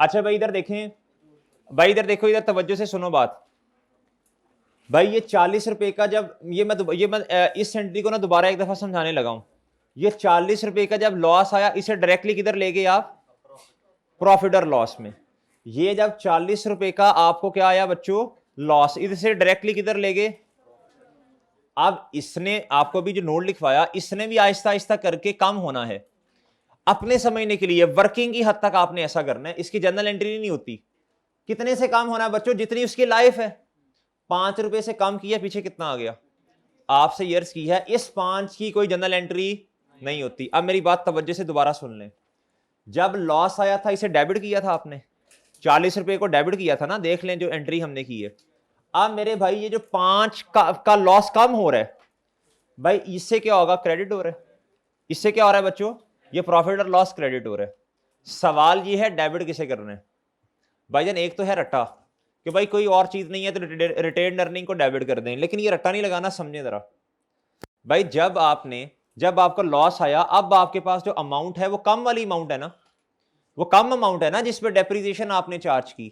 अच्छा भाई इधर देखें, भाई इधर देखो, इधर तवज्जो से सुनो बात। भाई ये 40 रुपए का जब मैं इस एंट्री को ना दोबारा एक दफा समझाने लगा हूं। ये 40 रुपए का जब लॉस आया, इसे डायरेक्टली किधर ले गए आप? प्रॉफिट और लॉस में। ये जब 40 रुपए का आपको क्या आया बच्चों? लॉस, इधर डायरेक्टली किधर ले गए? अब इसने आपको भी जो नोट लिखवाया, इसने भी आहिस्ता आहिस्ता करके कम होना है। अपने समझने के लिए वर्किंग की हद तक आपने ऐसा करना है, इसकी जनरल एंट्री नहीं होती। कितने से कम होना है बच्चों? जितनी उसकी लाइफ है। 5 रुपए से कम किया, पीछे कितना आ गया? आपसे ईयर्स की है, इस 5 की कोई जनरल एंट्री नहीं होती। अब मेरी बात तवज्जो से दोबारा सुन लें। जब लॉस आया था, इसे डेबिट किया था आपने, 40 रुपए को डेबिट किया था ना, देख लें जो एंट्री हमने की है। अब मेरे भाई ये जो 5 का लॉस कम हो रहा है, भाई इससे क्या होगा? क्रेडिट हो रहा है। इससे क्या हो रहा है बच्चों? ये प्रॉफिट और लॉस क्रेडिट हो रहा है। सवाल ये है डेबिट किसे करना है? भाईजान एक तो है रट्टा कि भाई कोई और चीज नहीं है तो रिटेन अर्निंग को डेबिट कर दें, लेकिन ये रट्टा नहीं लगाना, समझे जरा। भाई जब आपका लॉस आया, अब आपके पास जो अमाउंट है वो कम वाली अमाउंट है ना, वो कम अमाउंट है ना जिस पे डेप्रीसिएशन आपने चार्ज की।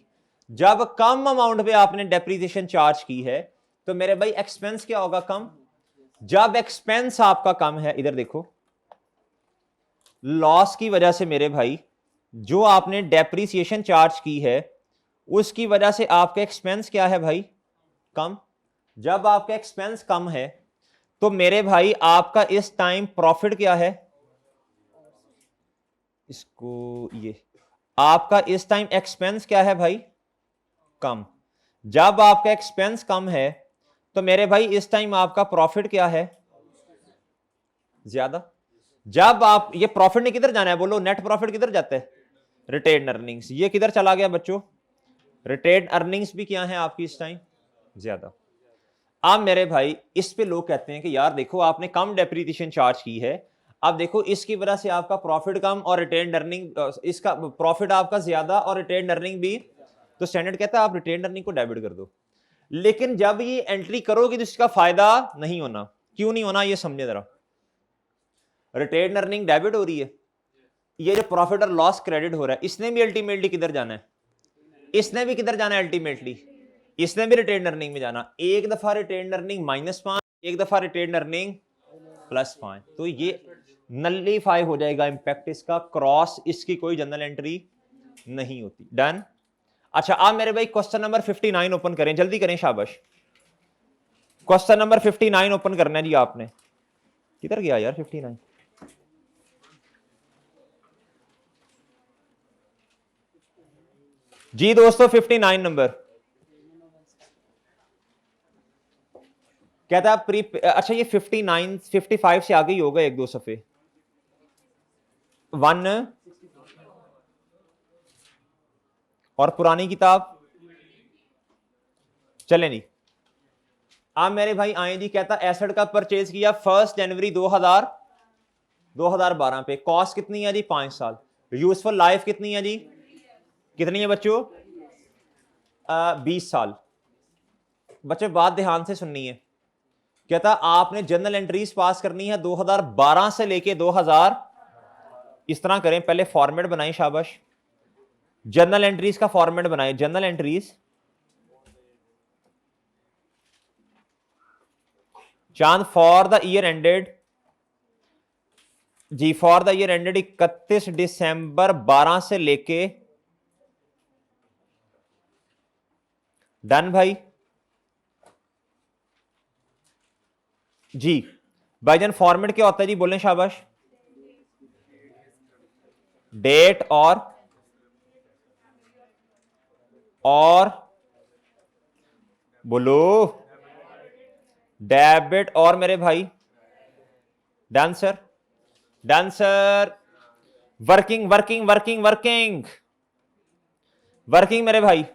जब कम अमाउंट पे आपने डेप्रीसिएशन चार्ज की है, तो मेरे भाई एक्सपेंस क्या होगा? कम। जब एक्सपेंस आपका कम है, इधर देखो, लॉस की वजह से मेरे भाई जो आपने डेप्रीसिएशन चार्ज की है, उसकी वजह से आपका एक्सपेंस क्या है भाई? कम। जब आपका एक्सपेंस कम है, तो मेरे भाई आपका इस टाइम प्रॉफिट क्या है? इसको ये आपका इस टाइम एक्सपेंस क्या है भाई? कम। जब आपका एक्सपेंस कम है, तो मेरे भाई इस टाइम आपका प्रॉफिट क्या है? ज्यादा। जब आप ये प्रॉफिट ने किधर जाना है बोलो? नेट प्रॉफिट किधर जाता है? Retained earnings. ये किधर चला गया बच्चों? रिटेन अर्निंग्स भी क्या है आपकी इस टाइम? ज्यादा। अब मेरे भाई इस पे लोग कहते हैं कि यार देखो आपने कम डेप्रीसिएशन चार्ज की है, अब देखो इसकी वजह से आपका प्रॉफिट कम और रिटेन अर्निंग, इसका प्रॉफिट आपका ज्यादा और रिटेन अर्निंग भी, तो स्टैंडर्ड कहता है आप रिटेन अर्निंग को डेबिट कर दो। लेकिन जब ये एंट्री करोगे तो इसका फायदा नहीं होना। क्यों नहीं होना, ये समझे जरा। रिटेन अर्निंग डेबिट हो रही है, ये जो प्रॉफिट और लॉस क्रेडिट हो रहा है, इसने भी अल्टीमेटली किधर जाना है? इसने भी किधर जाना है अल्टीमेटली? इसने भी रिटेन अर्निंग में जाना। एक दफा रिटेन अर्निंग -5, एक दफा रिटेन अर्निंग +5, तो ये नलिफाई हो जाएगा इंपैक्ट इसका, क्रॉस, इसकी कोई जनरल एंट्री नहीं होती। डन। अच्छा आप मेरे भाई क्वेश्चन नंबर 59 ओपन करें, जल्दी करें, शाबाश। क्वेश्चन नंबर 59 ओपन करना है जी आपने। किधर गया यार 59? जी दोस्तों 59 नंबर कहता है प्री, अच्छा ये 59 55 से आगे ही होगा, एक दो सफे। 1 और पुरानी किताब चले नहीं। आप मेरे भाई आए जी, कहता एसेट का परचेज किया 1 जनवरी 2012 पे, कॉस्ट कितनी है जी? 5 साल। यूजफुल लाइफ कितनी है जी? कितनी है बच्चों? 20 साल। बच्चों बात ध्यान से सुननी है। कहता आपने जर्नल एंट्रीज पास करनी है 2012 से लेके 2000, इस तरह करें, पहले फॉर्मेट बनाएं, शाबाश। जर्नल एंट्रीज का फॉर्मेट बनाएं, जर्नल एंट्रीज चांद फॉर द ईयर एंडेड जी, for the year ended 31 December 12 से लेके, डन भाई जी। भाईजान फॉर्मेट क्या होता है जी, बोलें शाबाश। डेट और बोलो डेबिट और मेरे भाई done sir, done sir. Working working working working working मेरे भाई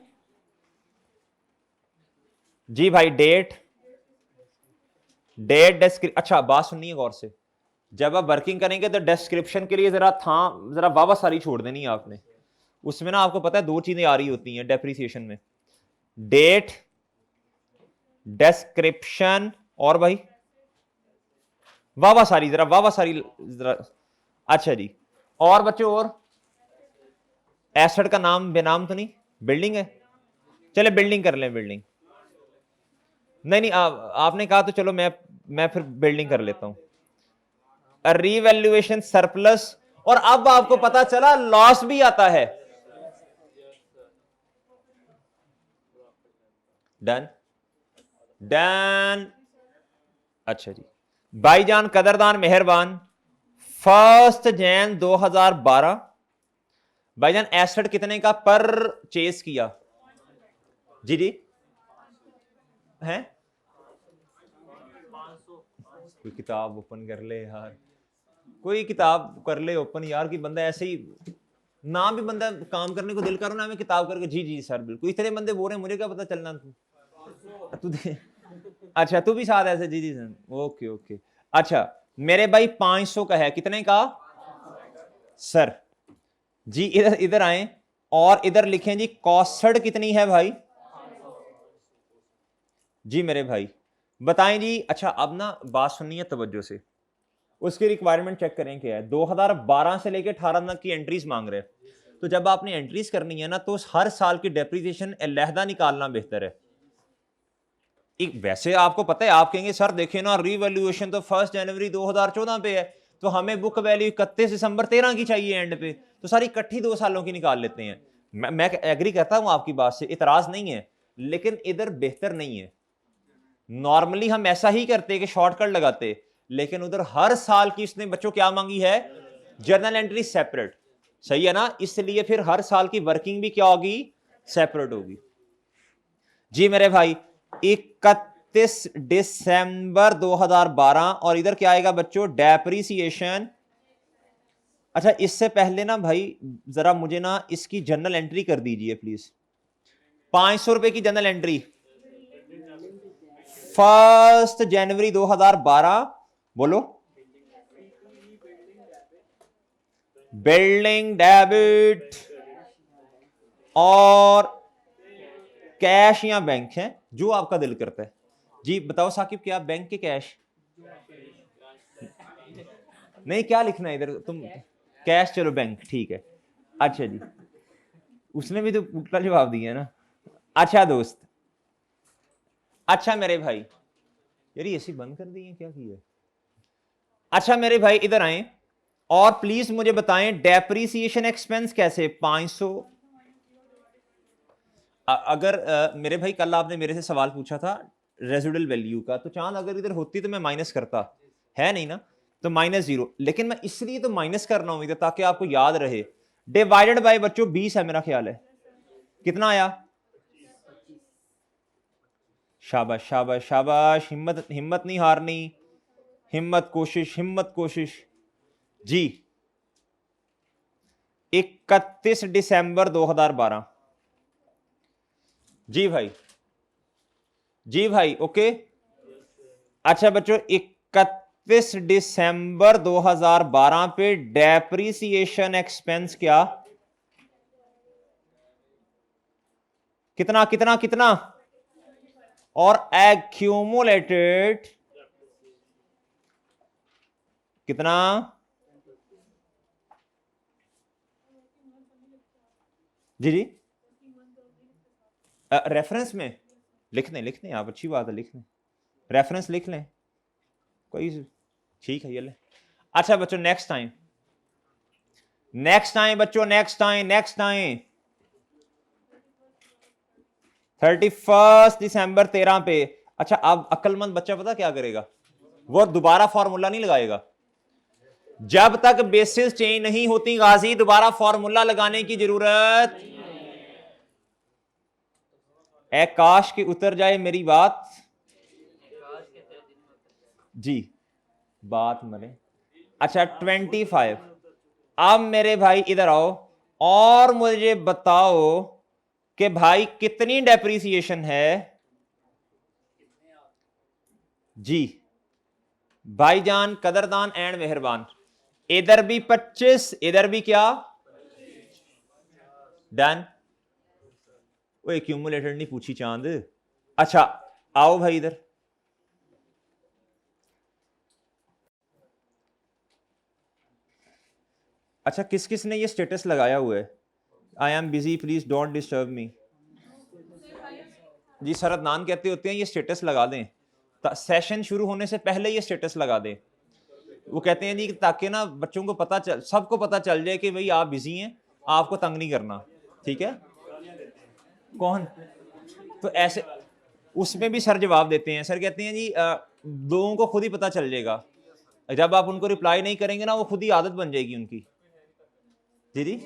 जी भाई। डेट डेट अच्छा बात सुनिए गौर से, जब आप वर्किंग करेंगे तो डिस्क्रिप्शन के लिए जरा वावा सारी छोड़ देनी है आपने। उसमें ना आपको पता है दो चीजें आ रही होती हैं डेप्रीसिएशन में, डेट, डिस्क्रिप्शन और भाई वावा सारी जरा। अच्छा जी, और बच्चों और एसेट का नाम बेनाम तो नहीं, बिल्डिंग है, चले बिल्डिंग कर लें, बिल्डिंग नहीं नहीं आपने कहा तो चलो मैं फिर बिल्डिंग कर लेता हूं। रीवैल्यूएशन सरप्लस, और अब आपको पता चला लॉस भी आता है। Done done. अच्छा जी, भाईजान कदरदान मेहरबान, 1 जैन 2012 भाईजान एसेट कितने का परचेज किया? जी जी है, कोई किताब ओपन कर ले यार, कोई किताब कर ले ओपन यार, कि बंदा ऐसे ही ना भी बंदा काम करने को दिल करो ना, मैं किताब करके जी जी सर बिल्कुल, इतने बंदे बोल रहे हैं, मुझे क्या पता चलना तू दे। अच्छा तू भी साथ ऐसे, जी जी सर, ओके ओके। अच्छा मेरे भाई 500 का है, कितने का सर? जी इधर इधर आए और इधर लिखें जी कॉस्ट कितनी है भाई? जी मेरे भाई बताएं जी। अच्छा अब ना बात सुनिए तवज्जो से, उसकी रिक्वायरमेंट चेक करें क्या है। 2012 से लेकर 18 तक की एंट्रीज मांग रहे हैं, तो जब आपने एंट्रीज करनी है ना तो हर साल की डेप्रिसिएशन अलहदा निकालना बेहतर है। एक वैसे आपको पता है, आप कहेंगे सर देखें ना रीवैल्यूएशन तो 1 जनवरी 2014 पे है, तो हमें बुक वैल्यू 31 दिसंबर 13 की चाहिए एंड पे, तो सारी इकट्ठी 2 सालों की निकाल लेते हैं। मैं एग्री करता हूं आपकी बात से, इतराज नहीं है, लेकिन इधर बेहतर नहीं है। नॉर्मली हम ऐसा ही करते कि शॉर्टकट लगाते, लेकिन उधर हर साल की इसने बच्चों क्या मांगी है? जर्नल एंट्री सेपरेट, सही है ना? इसलिए फिर हर साल की वर्किंग भी क्या होगी? सेपरेट होगी। जी मेरे भाई 31 दिसंबर 2012, और इधर क्या आएगा बच्चों? डेप्रिसिएशन। अच्छा इससे पहले ना भाई जरा मुझे ना इसकी जर्नल एंट्री कर दीजिए प्लीज, 500 रुपए की जर्नल एंट्री 1 जनवरी 2012। बोलो। बिल्डिंग डेबिट और कैश या बैंक है, जो आपका दिल करता है। जी बताओ साकिब, क्या बैंक के कैश? नहीं क्या लिखना है इधर तुम? कैश, चलो बैंक ठीक है। अच्छा जी, उसने भी तो उल्टा जवाब दिया है ना। अच्छा दोस्त, अच्छा मेरे भाई, यार एसी बंद कर दी है, क्या किया? अच्छा मेरे भाई इधर आए और प्लीज मुझे बताएं डेप्रीसिएशन एक्सपेंस कैसे 500? अगर मेरे भाई कल आपने मेरे से सवाल पूछा था रेजिडुअल वैल्यू का, तो चांद अगर इधर होती तो मैं माइनस करता, है नहीं ना, तो -0, लेकिन मैं इसलिए तो माइनस कर रहा हूं इधर ताकि आपको याद रहे। डिवाइडेड बाय बच्चों 20 है मेरा ख्याल है, कितना आया? शाबाश शाबाश शाबाश, हिम्मत हिम्मत नहीं हारनी, हिम्मत कोशिश हिम्मत कोशिश। जी 31 दिसंबर 2012। जी भाई, जी भाई ओके। अच्छा बच्चों 31 दिसंबर 2012 पे डेप्रीसिएशन एक्सपेंस क्या? कितना कितना कितना? और एक्यूमुलेटेड कितना? जी जी रेफरेंस में लिख लें आप, अच्छी बात है, लिख लें, रेफरेंस लिख लें, कोई ठीक है ये ले। अच्छा बच्चों नेक्स्ट टाइम, नेक्स्ट टाइम बच्चों, नेक्स्ट टाइम, नेक्स्ट टाइम 31 दिसंबर 13 पे। अच्छा अब अक्लमंद बच्चा पता क्या करेगा? वो दोबारा फॉर्मूला नहीं लगाएगा, जब तक बेसिस चेंज नहीं होती गाजी दोबारा फॉर्मूला लगाने की जरूरत। ए काश की उतर जाए मेरी बात। जी बात मरे। अच्छा 25। अब मेरे भाई इधर आओ और मुझे बताओ कि भाई कितनी डेप्रीसिएशन है? जी भाईजान कदरदान एंड मेहरबान, इधर भी 25, इधर भी क्या? डन। वो एक्यूमुलेटेड नहीं पूछी चांद। अच्छा आओ भाई इधर, अच्छा किस किस ने ये स्टेटस लगाया हुआ है? I am busy please don't disturb me. जी सर अदनान कहते होते हैं ये स्टेटस लगा दें, सेशन शुरू होने से पहले ये स्टेटस लगा दें। वो कहते हैं जी ताकि ना बच्चों को पता चल, सबको पता चल जाए कि भाई आप बिजी हैं, आपको तंग नहीं करना, ठीक है। कौन? तो ऐसे उसमें भी सर जवाब देते हैं। सर कहते हैं जी लोगों को खुद ही पता चल जाएगा, जब आप उनको रिप्लाई नहीं करेंगे ना वो खुद ही आदत बन जाएगी उनकी। जी जी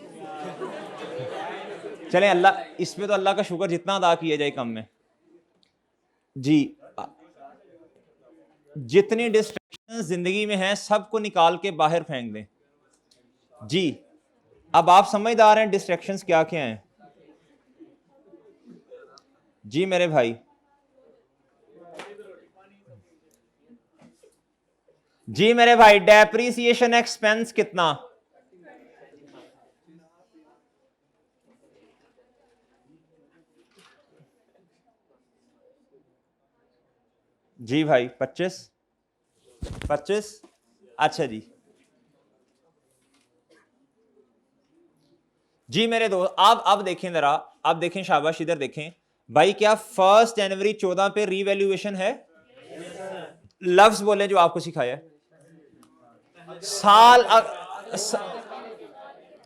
चलें, अल्लाह इसमें तो अल्लाह का शुक्र जितना अदा किया जाए कम में। जी जितनी डिस्ट्रैक्शन जिंदगी में है सबको निकाल के बाहर फेंक दें। जी अब आप समझदार हैं डिस्ट्रैक्शंस क्या क्या हैं? जी मेरे भाई, जी मेरे भाई डेप्रिसिएशन एक्सपेंस कितना? जी भाई 25। अच्छा जी, जी मेरे दोस्त आप अब देखें जरा, अब देखें शाबाश, इधर देखें भाई, क्या 1 जनवरी 14 पे रीवैल्यूएशन है? लफ्ज बोले जो आपको सिखाया है। साल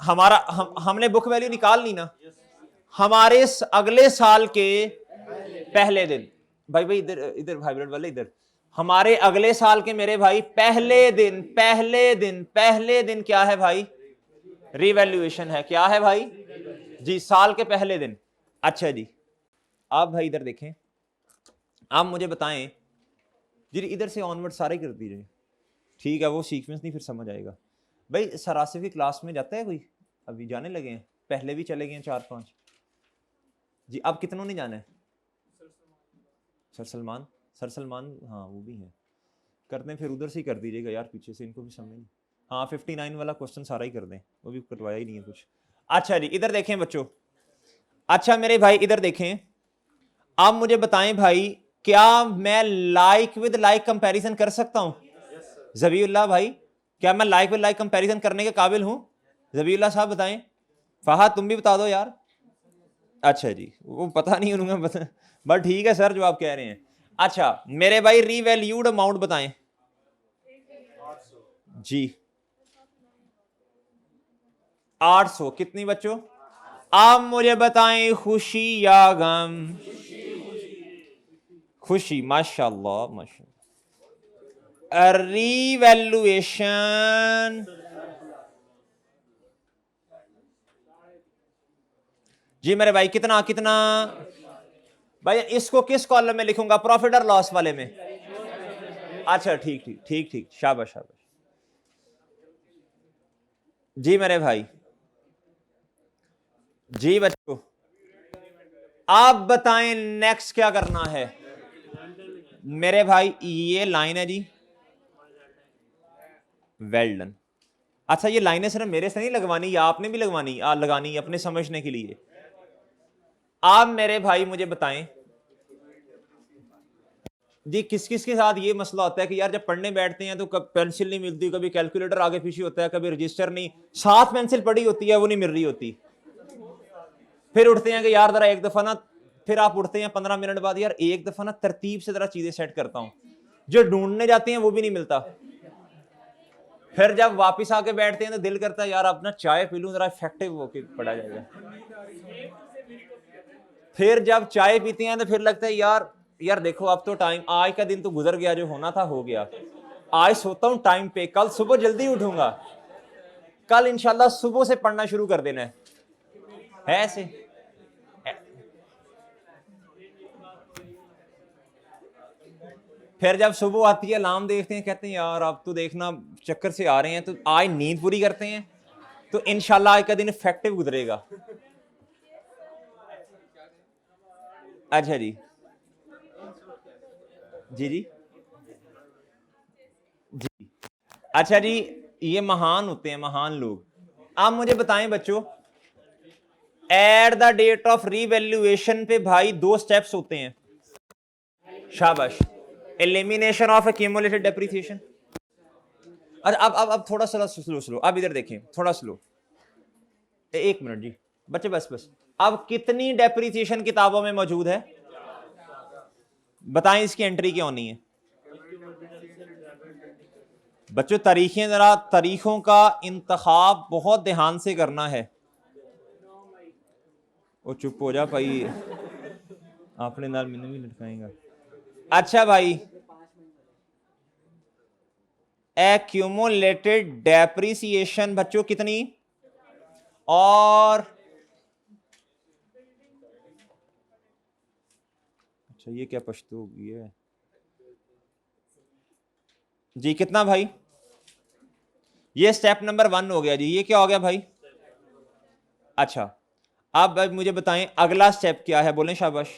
हमारा हमने बुक वैल्यू निकाल ली ना, हमारे अगले साल के पहले दिन, भाई भाई इधर इधर वाइब्रेट वाले इधर, हमारे अगले साल के मेरे भाई पहले दिन क्या है भाई? रिवैल्यूएशन है। क्या है भाई? जी साल के पहले दिन। अच्छा जी आप भाई इधर देखें, आप मुझे बताएं जी, इधर से ऑनवर्ड सारे कर दीजिए, ठीक है, वो सीक्वेंस नहीं फिर समझ आएगा। भाई सरासिफ की क्लास में जाता है कोई? अभी जाने लगे हैं, पहले भी चले गए हैं 4-5। जी अब कितनों ने जाना है? सर सलमान हाँ वो भी हैं, करते हैं फिर उधर से ही कर दीजिएगा यार, पीछे से इनको भी समझ नहीं। हाँ 59 वाला क्वेश्चन सारा ही कर दें, वो भी करवाया ही नहीं है कुछ। अच्छा जी इधर देखें बच्चों, अच्छा मेरे भाई इधर देखें, आप मुझे बताएं भाई, क्या मैं लाइक विद लाइक कंपैरिजन कर सकता हूं? जबीउल्लाह भाई क्या मैं लाइक विद लाइक कंपैरिजन करने के काबिल हूं? जबीउल्लाह साहब बताएं। फहद तुम भी बता दो यार। अच्छा जी वो पता नहीं उन्होंने बट ठीक है सर जो आप कह रहे हैं। अच्छा मेरे भाई रीवैल्यूड अमाउंट बताएं। जी 800 कितनी बच्चों? आप मुझे बताएं खुशी या गम? खुशी, माशाल्लाह माशाल्लाह। रीवैल्यूएशन जी मेरे भाई कितना कितना? भाई इसको किस कॉलम में लिखूंगा, प्रॉफिट और लॉस वाले में? अच्छा ठीक ठीक ठीक ठीक, शाबाश शाबाश। जी मेरे भाई, जी बच्चों आप बताएं नेक्स्ट क्या करना है? मेरे भाई ये लाइन है जी, वेल डन। अच्छा ये लाइनें सिर्फ मेरे से नहीं लगवानी, या आपने भी लगवानी लगानी अपने समझने के लिए। आप मेरे भाई मुझे बताएं जी, किस किस के साथ ये मसला होता है कि यार जब पढ़ने बैठते हैं तो कभी पेंसिल नहीं मिलती, कभी कैलकुलेटर आगे पीछे होता है, कभी रजिस्टर नहीं, साथ पेंसिल पड़ी होती है वो नहीं मिल रही होती, फिर उठते हैं कि यार जरा एक दफा ना, फिर आप उठते हैं 15 मिनट बाद, यार एक दफा ना तरतीब से जरा चीजें सेट करता हूं, जो ढूंढने जाते हैं वो भी नहीं मिलता, फिर जब वापस आके बैठते हैं तो दिल करता है यार अपना चाय पी लूं, जरा इफेक्टिव होके पढ़ा जाएगा। फिर जब चाय पीते हैं तो फिर लगता है यार देखो अब तो टाइम, आज का दिन तो गुजर गया, जो होना था हो गया, आज सोता हूं टाइम पे, कल सुबह जल्दी उठूंगा, कल इंशाल्लाह सुबह से पढ़ना शुरू कर देना है ऐसे। फिर जब सुबह आती है अलार्म देखते हैं, कहते हैं यार अब तो देखना चक्कर से आ रहे हैं, तो आज नींद पूरी करते हैं, तो इंशाल्लाह आज का दिन इफेक्टिव गुजरेगा। अच्छा जी जी जी जी अच्छा जी ये महान होते हैं, महान लोग। आप मुझे बताएं बच्चों, at the date of revaluation पे भाई 2 स्टेप्स होते हैं, शाबाश। Elimination of accumulated depreciation. अच्छा अब थोड़ा सा स्लो, अब इधर देखें थोड़ा स्लो, 1 मिनट जी। बच्चे बस बस। अब कितनी डेप्रिसिएशन किताबों में मौजूद है बताएं, इसकी एंट्री क्या होनी है बच्चों? तारीखें, जरा तारीखों का इंतखाब बहुत ध्यान से करना है। वो चुप हो जा भाई, आपने नाल मैंने भी लटकाएगा। अच्छा भाई, एक्यूमुलेटेड डेप्रिसिएशन बच्चों कितनी? और अच्छा ये क्या पश्तो होगी है जी, कितना भाई? ये स्टेप नंबर 1 हो गया जी। ये क्या हो गया भाई? अच्छा, अब मुझे बताएं अगला स्टेप क्या है, बोलें शाबाश।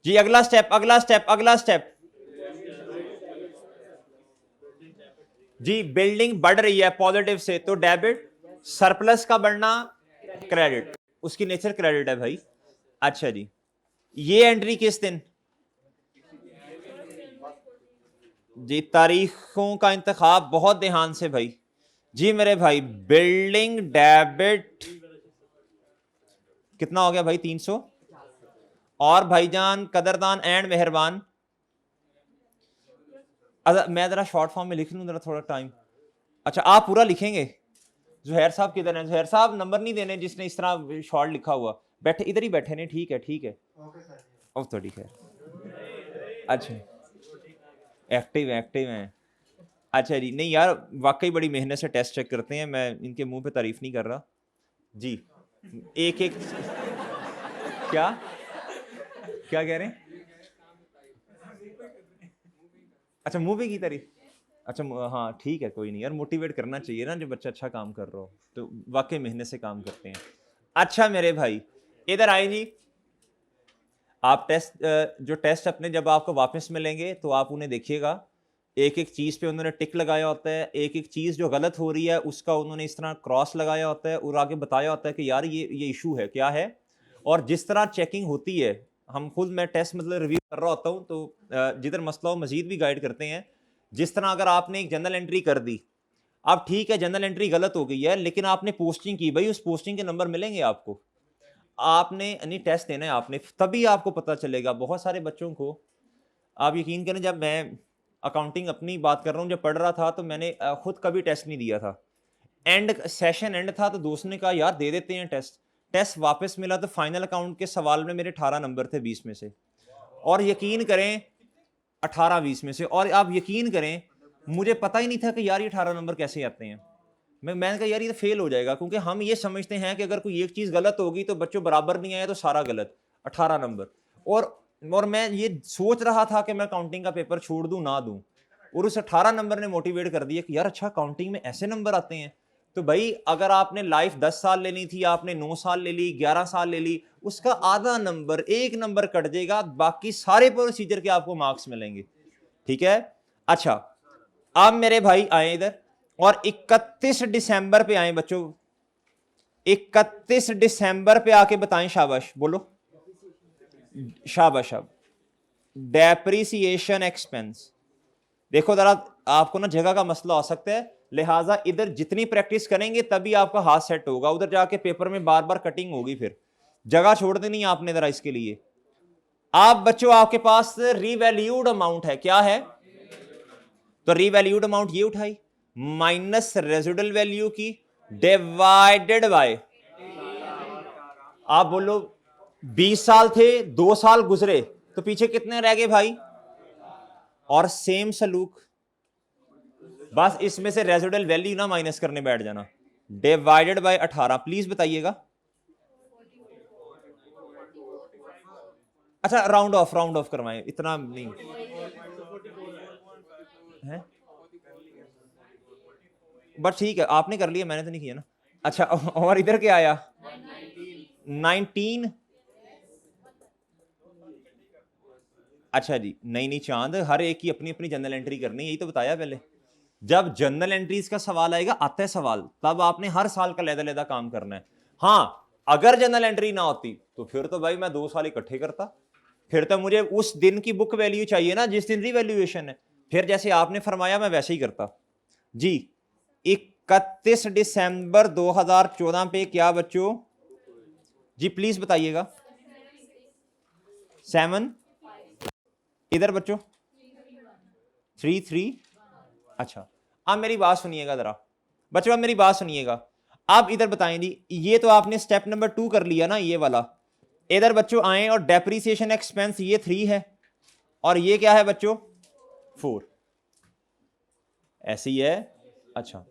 जी अगला स्टेप, अगला स्टेप, अगला स्टेप। जी बिल्डिंग बढ़ रही है पॉजिटिव से, तो डेबिट, सरप्लस का बढ़ना क्रेडिट, उसकी नेचर क्रेडिट है भाई। अच्छा जी, ये एंट्री किस दिन? जी तारीखों का इंतखाब बहुत ध्यान से भाई। जी मेरे भाई, बिल्डिंग डेबिट कितना हो गया भाई? 300। और भाईजान कदरदान एंड मेहरबान, मैं जरा शॉर्ट फॉर्म में लिख लूं जरा, थोड़ा टाइम। अच्छा आप पूरा लिखेंगे? जुहैर साहब किधर हैं? जुहैर साहब नंबर नहीं देने जिसने इस तरह शॉर्ट लिखा हुआ। बैठे इधर ही बैठे ने, ठीक है ठीक है। ओह तो ठीक है। अच्छा एक्टिव एक्टिव हैं। अच्छा जी, नहीं यार वाकई बड़ी मेहनत से टेस्ट चेक करते हैं, मैं इनके मुंह पे तारीफ नहीं कर रहा जी। एक एक क्या क्या कह रहे हैं? अच्छा मूवी की तारीफ। अच्छा हाँ ठीक है, कोई नहीं यार, मोटिवेट करना चाहिए ना, जो बच्चा अच्छा काम कर रहा हो तो वाकई मेहनत से काम करते हैं। अच्छा मेरे भाई इधर आए जी। आप टेस्ट जो टेस्ट अपने जब आपको वापस मिलेंगे तो आप उन्हें देखिएगा, एक एक चीज़ पे उन्होंने टिक लगाया होता है, एक एक चीज़ जो गलत हो रही है उसका उन्होंने इस तरह क्रॉस लगाया होता है और आगे बताया होता है कि यार ये इशू है, क्या है। और जिस तरह चेकिंग होती है, हम खुद, मैं टेस्ट मतलब रिव्यू कर रहा होता हूँ तो जिधर मसला हो मजीद भी गाइड करते हैं। जिस तरह अगर आपने एक जनरल एंट्री कर दी, अब ठीक है जनरल एंट्री गलत हो गई है, लेकिन आपने पोस्टिंग की भाई, उस पोस्टिंग के नंबर मिलेंगे आपको। आपने नहीं टेस्ट देना है आपने, तभी आपको पता चलेगा। बहुत सारे बच्चों को आप यकीन करें, जब मैं अकाउंटिंग अपनी बात कर रहा हूँ, जब पढ़ रहा था तो मैंने खुद कभी टेस्ट नहीं दिया था। एंड सेशन एंड था तो दोस्त ने कहा यार दे देते हैं टेस्ट। टेस्ट वापस मिला तो फाइनल अकाउंट के सवाल में मेरे 18 नंबर थे 20 में से। और यकीन करें 18-20 में से, और आप यकीन करें मुझे पता ही नहीं था कि यार ये 18 नंबर कैसे आते हैं। मैंने कहा यार ये तो फेल हो जाएगा, क्योंकि हम ये समझते हैं कि अगर कोई एक चीज़ गलत होगी तो बच्चों बराबर नहीं आया तो सारा गलत। 18 नंबर। और मैं ये सोच रहा था कि मैं काउंटिंग का पेपर छोड़ दूं ना दूं, और उस 18 नंबर ने मोटिवेट कर दिया कि यार अच्छा काउंटिंग में ऐसे नंबर आते हैं। तो भाई अगर आपने लाइफ 10 साल लेनी थी, आपने 9 साल ले ली, 11 साल ले ली, उसका आधा नंबर, एक नंबर कट जाएगा, बाकी सारे प्रोसीजर के आपको मार्क्स मिलेंगे। ठीक है। अच्छा अब मेरे भाई आए इधर और 31 दिसंबर पे आए बच्चों। 31 दिसंबर पे आके बताएं, शाबाश बोलो शाबाश शाबाश। डेप्रिसिएशन एक्सपेंस, देखो जरा आपको ना जगह का मसला हो सकता है, लिहाजा इधर जितनी प्रैक्टिस करेंगे तभी आपका हाथ सेट होगा, उधर जाके पेपर में बार बार कटिंग होगी, फिर जगह छोड़ देनी है आपने जरा इसके लिए। आप बच्चों आपके पास रीवैल्यूड अमाउंट है, क्या है? तो रीवैल्यूड अमाउंट ये उठाई, माइनस रेजिडुअल वैल्यू की, डिवाइडेड बाय, आप बोलो 20 साल थे, 2 साल गुजरे, तो पीछे कितने रह गए भाई? और सेम सलूक, बस इसमें से रेजिडुअल वैल्यू ना माइनस करने बैठ जाना, डिवाइडेड बाय 18। प्लीज बताइएगा। अच्छा राउंड ऑफ करवाएं, इतना नहीं है, बट ठीक है आपने कर लिया, मैंने तो नहीं किया ना। अच्छा और इधर क्या आया? 19। अच्छा जी, नहीं चांद, हर एक की अपनी अपनी जनरल एंट्री करनी, यही तो बताया पहले। जब जनरल एंट्रीज का सवाल आएगा, आता है सवाल, तब आपने हर साल का लहदा काम करना है। हाँ अगर जनरल एंट्री ना होती तो फिर तो भाई मैं 2 साल इकट्ठे करता, फिर तो मुझे उस दिन की बुक वैल्यू चाहिए ना जिस दिन रिवैल्यूएशन है, फिर जैसे आपने फरमाया मैं वैसे ही करता जी। 31 दिसंबर 2014 पे क्या बच्चों जी, प्लीज बताइएगा। 7 इधर बच्चों 3 3। अच्छा, अब मेरी बात सुनिएगा जरा बच्चों, अब मेरी बात सुनिएगा। आप इधर बताएं जी, ये तो आपने स्टेप नंबर 2 कर लिया ना, ये वाला। इधर बच्चों आए और डेप्रीसिएशन एक्सपेंस ये 3 है और ये क्या है बच्चों 4, ऐसे ही है। अच्छा,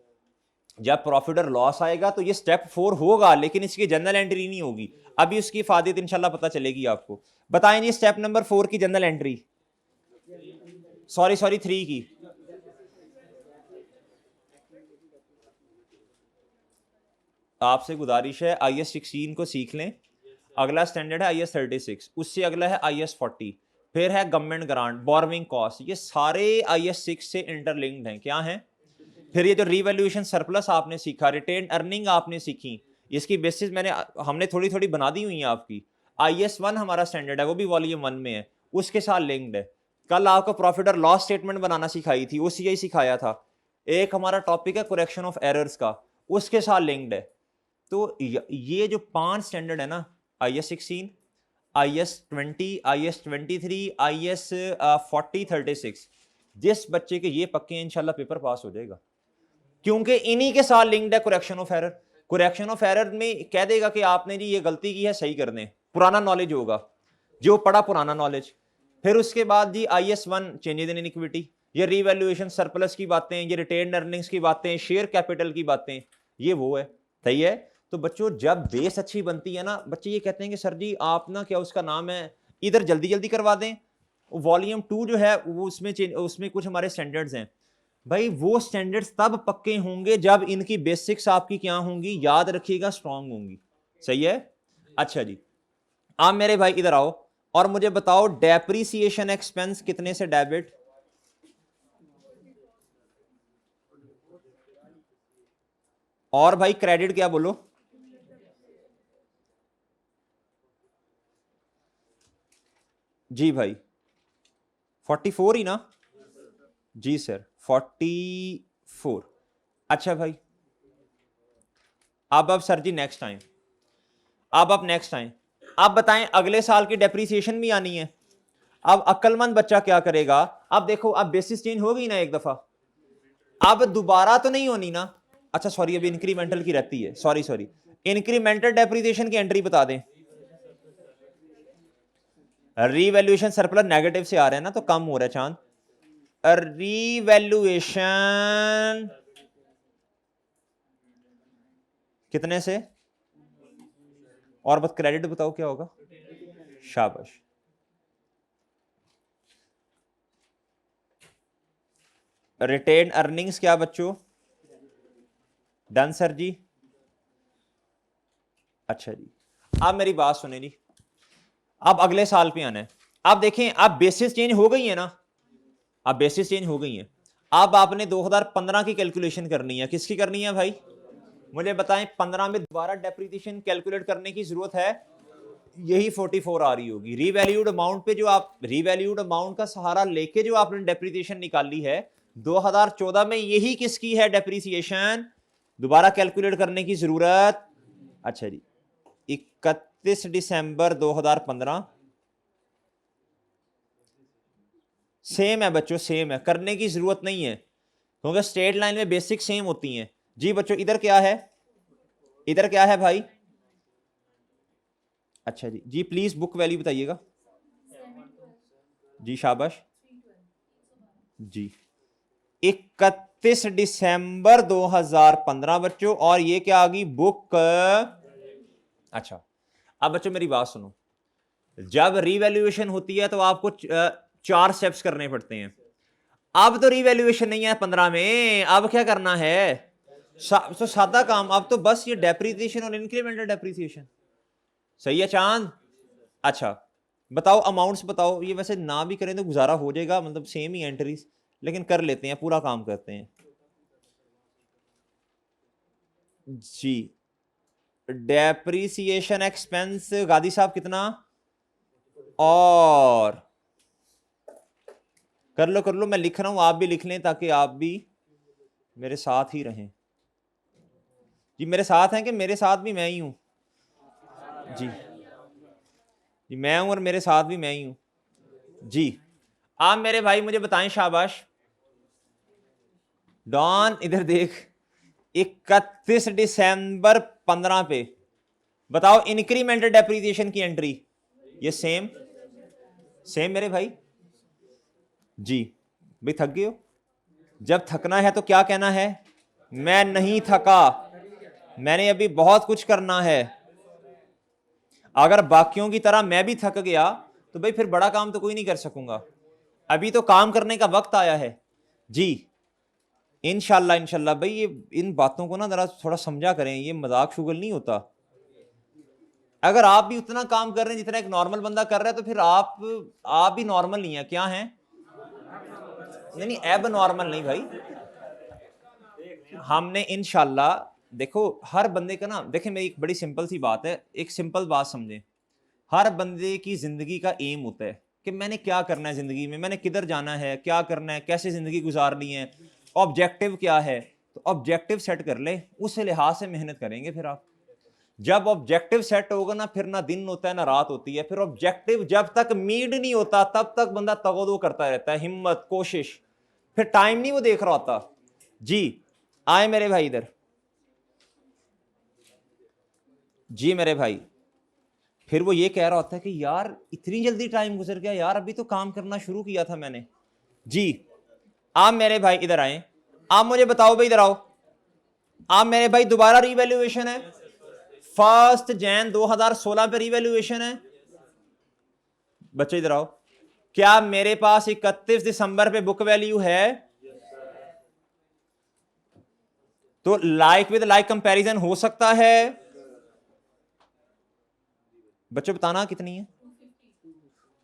जब प्रॉफिट और लॉस आएगा तो ये स्टेप 4 होगा, लेकिन इसकी जनरल एंट्री नहीं होगी। अभी उसकी फायदे इंशाल्लाह पता चलेगी आपको। बताएं जी स्टेप नंबर 4 की जनरल एंट्री, सॉरी 3 की। आपसे गुजारिश है IS 16 को सीख लें। अगला स्टैंडर्ड है IS 36, उससे अगला है IS 40, फिर है गवर्नमेंट ग्रांट, बोरोइंग कॉस्ट, ये सारे IS 6 से इंटरलिंक्ड हैं। क्या हैं? फिर ये जो रिवैल्यूएशन सरप्लस आपने सीखा, रिटेन अर्निंग आपने सीखी, इसकी बेसिस हमने थोड़ी थोड़ी बना दी हुई है आपकी। IS 1 हमारा स्टैंडर्ड है, वो भी वॉल्यूम 1 में है, उसके साथ लिंक्ड है। कल आपको प्रॉफिट और लॉस स्टेटमेंट बनाना सिखाई थी, उसी यही सिखाया था। एक हमारा टॉपिक है करेक्शन ऑफ एरर्स का, उसके साथ लिंक्ड है। तो ये जो 5 स्टैंडर्ड है ना, IS 16, IS 20, IS 23, IS 40, 36, जिस बच्चे के ये पक्के हैं इंशाल्लाह पेपर पास हो जाएगा, क्योंकि इन्हीं के साथ लिंक्ड है correction of error. Correction of error में कह देगा कि आपने जी ये गलती की है, सही कर दें, पुराना नॉलेज होगा, जो पढ़ा पुराना नॉलेज। फिर उसके बाद जी IS 1 चेंजेस इन इक्विटी, ये रिवैल्यूएशन सरप्लस की बातें, ये रिटेन अर्निंग्स की बातें, शेयर कैपिटल की बातें, ये वो है। सही है। तो बच्चों जब बेस अच्छी बनती है ना, बच्चे ये कहते हैं कि सर जी आप ना क्या उसका नाम है इधर जल्दी जल्दी करवा दें, वॉल्यूम 2 जो है वो उसमें कुछ हमारे स्टैंडर्ड्स हैं। भाई वो स्टैंडर्ड्स तब पक्के होंगे जब इनकी बेसिक्स आपकी क्या होंगी, याद रखिएगा, स्ट्रांग होंगी। सही है। अच्छा जी, आप मेरे भाई इधर आओ और मुझे बताओ डेप्रीसिएशन एक्सपेंस कितने से डेबिट? और भाई क्रेडिट क्या बोलो? जी भाई 44 ही ना? जी सर 44। अच्छा भाई, अब सर जी नेक्स्ट टाइम, अब नेक्स्ट टाइम आप बताएं, अगले साल की डेप्रीसिएशन भी आनी है। अब अक्लमंद बच्चा क्या करेगा? अब देखो, अब बेसिस चेंज हो गई ना एक दफा, अब दोबारा तो नहीं होनी ना। अच्छा सॉरी, अभी इंक्रीमेंटल की रहती है, सॉरी इंक्रीमेंटल डेप्रीसिएशन की एंट्री बता दें। रीवैल्यूएशन सरप्लस नेगेटिव से आ रहे हैं ना, तो कम हो रहा है चांद। रीवैल्यूएशन कितने से? और बस क्रेडिट बताओ क्या होगा? शाबाश। रिटेन अर्निंग्स क्या बच्चों? डन सर जी। अच्छा जी, अब मेरी बात सुने जी, अब अगले साल पे आना है। अब देखें, अब बेसिस चेंज हो गई है ना, अब बेसिस चेंज हो गई है। अब आपने 2015 की कैलकुलेशन करनी है। किसकी करनी है भाई? मुझे बताएं, 15 में दोबारा डेप्रीसिएशन कैलकुलेट करने की जरूरत है? यही 44 आ रही होगी। रीवैल्यूड अमाउंट पे जो आप रीवैल्यूड अमाउंट का सहारा लेके जो आपने डेप्रीसिएशन निकाली है 2014 में, यही किसकी है डेप्रीसिएशन? दोबारा कैलकुलेट करने की जरूरत। अच्छा जी, 31 दिसंबर 2015 सेम है बच्चों, सेम है, करने की जरूरत नहीं है, क्योंकि स्ट्रेट लाइन में बेसिक सेम होती हैं। जी बच्चों, इधर क्या है? इधर क्या है भाई? अच्छा जी, जी प्लीज बुक वैल्यू बताइएगा। जी शाबाश जी, 31 दिसंबर 2015 बच्चों, और ये क्या आ गई बुक। अच्छा, अब बच्चों मेरी बात सुनो, जब रिवैल्यूएशन होती है तो आपको 4 स्टेप्स करने पड़ते हैं। अब तो रिवैल्यूएशन नहीं है 15 में, अब क्या करना है? तो सादा काम, अब तो बस ये डेप्रीसिएशन और इंक्रीमेंटल डेप्रीसिएशन। सही है चांद? अच्छा बताओ, अमाउंट्स बताओ। ये वैसे ना भी करें तो गुजारा हो जाएगा, मतलब सेम ही एंट्रीज, लेकिन कर लेते हैं, पूरा काम करते हैं जी। डेप्रीसिएशन एक्सपेंस गादी साहब कितना? और कर लो, मैं लिख रहा हूं, आप भी लिख लें ताकि आप भी मेरे साथ ही रहें। जी मेरे साथ हैं कि मेरे साथ भी मैं ही हूं? जी जी मैं हूं और मेरे साथ भी मैं ही हूं। जी आप मेरे भाई मुझे बताएं, शाबाश डॉन इधर देख, 31 दिसंबर 15 पे बताओ इंक्रीमेंटल डेप्रिसिएशन की एंट्री, ये सेम सेम मेरे भाई। जी भाई थक गए हो? जब थकना है तो क्या कहना है, मैं नहीं थका, मैंने अभी बहुत कुछ करना है। अगर बाकियों की तरह मैं भी थक गया तो भाई फिर बड़ा काम तो कोई नहीं कर सकूंगा, अभी तो काम करने का वक्त आया है। जी इंशाल्लाह इंशाल्लाह भाई, ये इन बातों को ना जरा थोड़ा समझा करें, ये मजाक शुगल नहीं होता। अगर आप भी उतना काम कर रहे हैं जितना एक नॉर्मल बंदा कर रहा है तो फिर आप भी नॉर्मल नहीं है, क्या हैं? नहीं नहीं एब नॉर्मल नहीं भाई, हमने इंशाल्लाह, देखो हर बंदे का ना, देखें मेरी एक बड़ी सिंपल सी बात है, एक सिंपल बात समझें, हर बंदे की जिंदगी का एम होता है कि मैंने क्या करना है जिंदगी में, मैंने किधर जाना है, क्या करना है, कैसे जिंदगी गुजारनी है, ऑब्जेक्टिव क्या है। तो ऑब्जेक्टिव सेट कर ले, उस लिहाज से मेहनत करेंगे। फिर आप जब ऑब्जेक्टिव सेट होगा ना, फिर ना दिन होता है ना रात होती है। फिर ऑब्जेक्टिव जब तक मीट नहीं होता तब तक बंदा तगदो करता रहता है, हिम्मत कोशिश, फिर टाइम नहीं वो देख रहा होता। जी आए मेरे भाई इधर, जी मेरे भाई, फिर वो ये कह रहा होता है कि यार इतनी जल्दी टाइम गुजर गया यार, अभी तो काम करना शुरू किया था मैंने। जी आप मेरे भाई इधर आए, आप मुझे बताओ भाई, इधर आओ आप मेरे भाई, दोबारा रिवैल्यूएशन है, 1 जनवरी 2016 पे रिवैल्यूएशन है। बच्चे इधर आओ, क्या मेरे पास 31 दिसंबर पे बुक वैल्यू है? तो लाइक विद लाइक कंपैरिजन हो सकता है? बच्चों बताना कितनी है?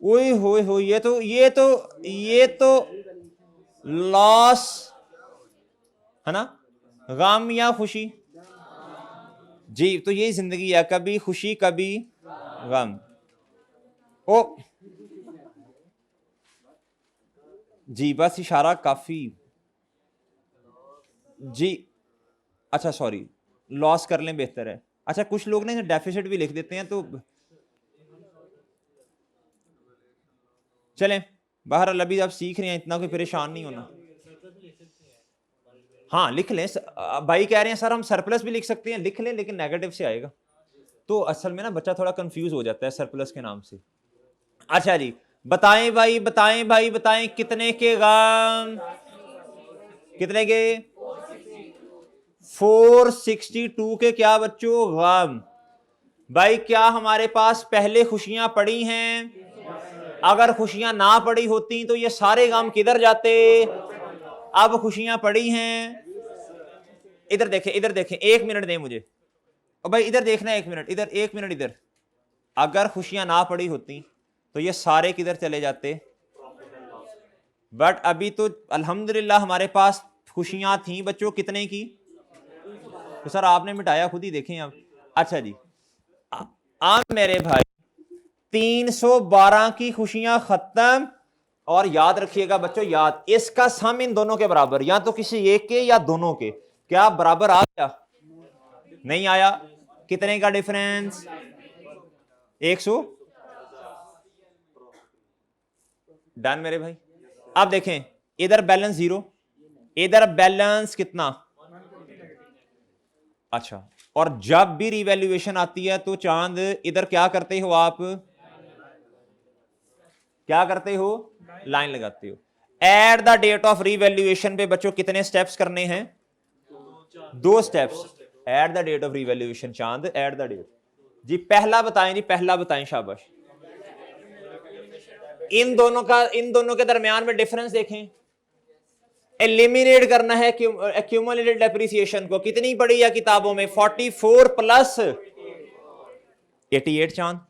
ओए होए हो, ये तो लॉस है ना, गम या खुशी? जी तो ये जिंदगी है, कभी खुशी कभी गम। ओ जी बस इशारा काफी। जी अच्छा सॉरी, लॉस कर लें बेहतर है। अच्छा कुछ लोग ना डेफिसिट भी लिख देते हैं, तो चलें बहरहाल अभी आप सीख रहे हैं, इतना कोई परेशान नहीं होना। हाँ लिख लें, भाई कह रहे हैं सर हम सरप्लस भी लिख सकते हैं, लिख लें लेकिन नेगेटिव से आएगा, तो असल में ना बच्चा थोड़ा कंफ्यूज हो जाता है सरप्लस के नाम से। अच्छा जी बताएं भाई, बताएं भाई, बताएं कितने के गम, कितने के? 462 के क्या बच्चों, गम। भाई क्या हमारे पास पहले खुशियां पड़ी हैं? अगर खुशियां ना पड़ी होती तो ये सारे गम किधर जाते? अब खुशियां पड़ी हैं, इधर देखें, इधर देखें, 1 मिनट दें मुझे, और भाई इधर देखना है, 1 मिनट इधर, 1 मिनट इधर। अगर खुशियां ना पड़ी होती तो ये सारे किधर चले जाते? बट अभी तो अल्हम्दुलिल्लाह हमारे पास खुशियां थी बच्चों, कितने की? तो सर आपने मिटाया खुद ही देखें अब। अच्छा जी आप मेरे भाई 312 की खुशियां खत्म, और याद रखिएगा बच्चों, याद इसका सम इन दोनों के बराबर, या तो किसी एक के या दोनों के, क्या बराबर आ गया? नहीं आया, कितने का डिफरेंस? 100। डन मेरे भाई। अब देखें इधर बैलेंस 0, इधर बैलेंस कितना? अच्छा, और जब भी रिवैल्यूएशन आती है तो चांद इधर क्या करते हो आप? क्या करते हो? लाइन लगाते हो। At the date of revaluation पे बच्चों कितने स्टेप्स करने हैं? 2 steps. At the date of revaluation चांद, एट द डेट। जी पहला बताएं, जी पहला बताएं, शाबाश। इन दोनों के दरमियान में डिफरेंस देखें, एलिमिनेट करना है एक्यूमुलेटेड डेप्रिसिएशन को। कितनी पड़ी है किताबों में? 44 प्लस 88 चांद,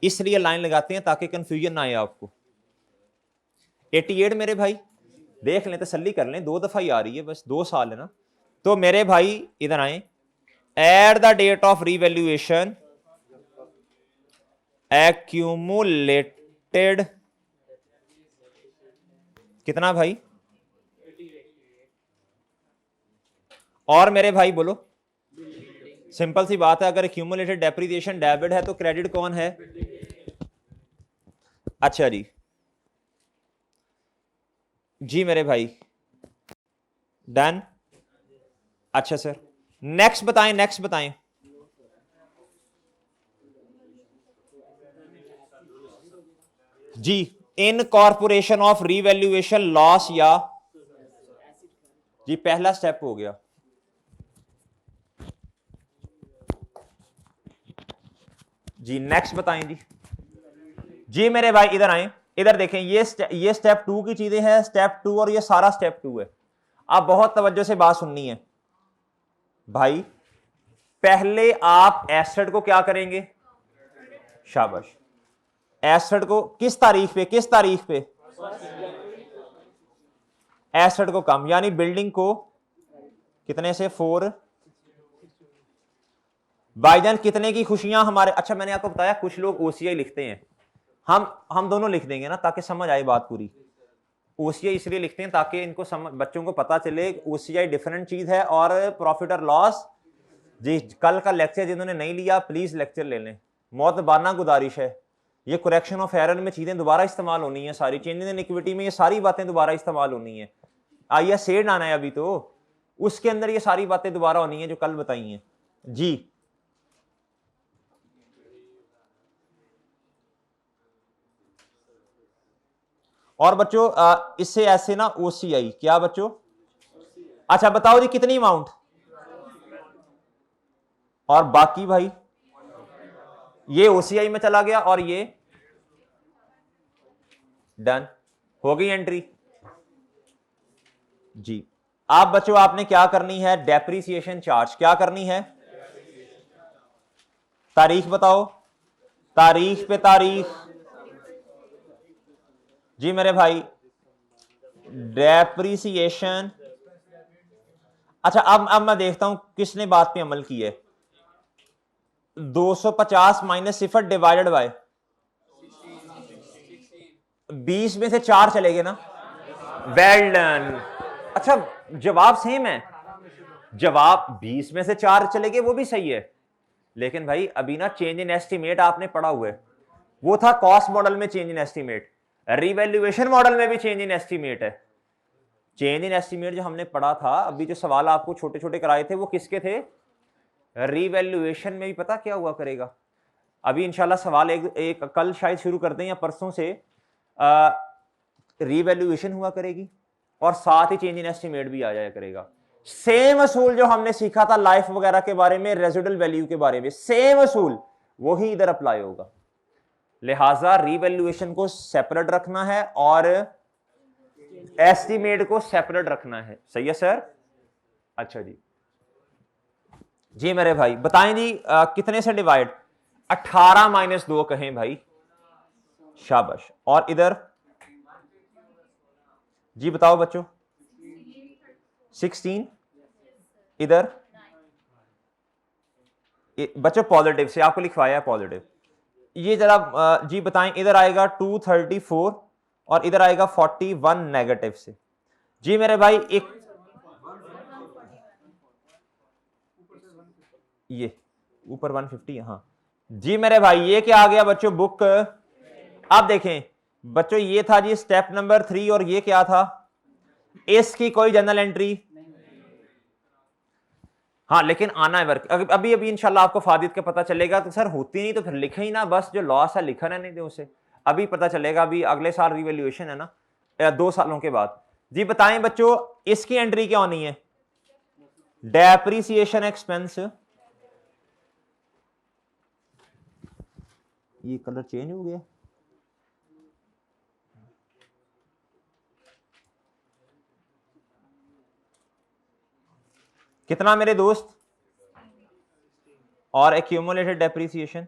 इसलिए लाइन लगाते हैं ताकि कंफ्यूजन ना आए आपको। 88 मेरे भाई देख लें, तसल्ली कर लें, 2 दफा ही आ रही है, बस 2 साल है ना। तो मेरे भाई इधर आए, at the date of revaluation accumulated कितना भाई? और मेरे भाई बोलो, सिंपल सी बात है, अगर एक्यूमुलेटेड डेप्रिसिएशन डेबिट है तो क्रेडिट कौन है? अच्छा जी, जी मेरे भाई डन। अच्छा सर, नेक्स्ट बताएं, नेक्स्ट बताएं। जी, in corporation of revaluation loss, या जी पहला स्टेप हो गया। जी नेक्स्ट बताएं जी। जी मेरे भाई इधर आए, इधर देखें, ये स्टेप 2 की चीजें हैं, स्टेप 2 और ये सारा स्टेप 2 है। आप बहुत तवज्जो से बात सुननी है भाई। पहले आप एसेट को क्या करेंगे? शाबाश। एसेट को किस तारीख पे, किस तारीख पे? एसेट को कम, यानी बिल्डिंग को कितने से? 4। भाईजान कितने की खुशियां हमारे, अच्छा मैंने आपको बताया कुछ लोग ओसीआई लिखते हैं, हम दोनों लिख देंगे ना ताकि समझ आए बात पूरी। ओसीआई इसलिए लिखते हैं ताकि इनको बच्चों को पता चले ओसीआई डिफरेंट चीज है और प्रॉफिट और लॉस। जी कल का लेक्चर जिन्होंने नहीं लिया प्लीज लेक्चर ले लें, मोतबाना गुजारिश है। ये करेक्शन ऑफ एरर में चीजें दोबारा इस्तेमाल होनी है, सारी चेंजेस इन इक्विटी में ये सारी बातें दोबारा इस्तेमाल होनी है। आइए सेड आना है अभी तो, उसके अंदर ये सारी बातें दोबारा होनी है जो कल बताई हैं। जी और बच्चों इससे ऐसे ना ओसीआई क्या बच्चों? अच्छा बताओ जी कितनी अमाउंट? और बाकी भाई ये ओसीआई में चला गया और ये डन हो गई एंट्री। जी आप बच्चों आपने क्या करनी है? डेप्रिसिएशन चार्ज क्या करनी है? तारीख बताओ, तारीख पे तारीख। जी मेरे भाई डेप्रिसिएशन, अच्छा अब मैं देखता हूं किसने बात पे अमल की है। 250 माइनस सिफर डिवाइडेड बाय 20 में से 4 चलेगे ना? Well done. अच्छा जवाब सेम है, जवाब 20 में से 4 चलेगे वो भी सही है, लेकिन भाई अभी ना चेंज इन एस्टिमेट आपने पढ़ा हुआ है, वो था कॉस्ट मॉडल में change in estimate, revaluation model में भी चेंज इन एस्टिमेट है। चेंज इन एस्टिमेट जो हमने पढ़ा था, अभी जो सवाल आपको छोटे छोटे कराए थे वो किसके थे? रिवैल्यूएशन में भी पता क्या हुआ करेगा, अभी इंशाल्लाह सवाल एक कल शायद शुरू करते हैं या परसों से रिवैल्यूएशन हुआ करेगी और साथ ही चेंज इन एस्टिमेट भी आ जाया करेगा। सेम असूल जो हमने सीखा था लाइफ वगैरह के बारे में, रेजिडुअल वैल्यू के बारे में, सेम असूल वही इधर अप्लाई होगा। लिहाजा रिवैल्यूएशन को सेपरेट रखना है और एस्टिमेट को सेपरेट रखना है। सही है सर? अच्छा जी, जी मेरे भाई बताएं जी कितने से डिवाइड? 18 माइनस 2 कहें भाई, शाबाश। और इधर जी बताओ बच्चों? 16। इधर बच्चों पॉजिटिव से आपको लिखवाया है पॉजिटिव। ये जरा जी बताएं, इधर आएगा 234 और इधर आएगा 41 नेगेटिव से। जी मेरे भाई एक ये ऊपर 150, हाँ जी मेरे भाई ये क्या आ गया बच्चों? बुक। अब देखें बच्चों ये था जी स्टेप नंबर 3 और ये क्या था? इसकी कोई जनरल एंट्री, हाँ लेकिन आना है वर्क अभी अभी इंशाल्लाह आपको फादिद का पता चलेगा। तो सर होती नहीं तो फिर लिखे ही ना, बस जो लॉस है लिखा रहने दे उसे, अभी पता चलेगा। अभी अगले साल रिवैल्यूएशन है ना, 2 सालों के बाद। जी बताएं बच्चों इसकी एंट्री क्या होनी है? डेप्रिसिएशन एक्सपेंस, ये कलर चेंज हो गया, कितना मेरे दोस्त? और एक्यूमुलेटेड डेप्रिसिएशन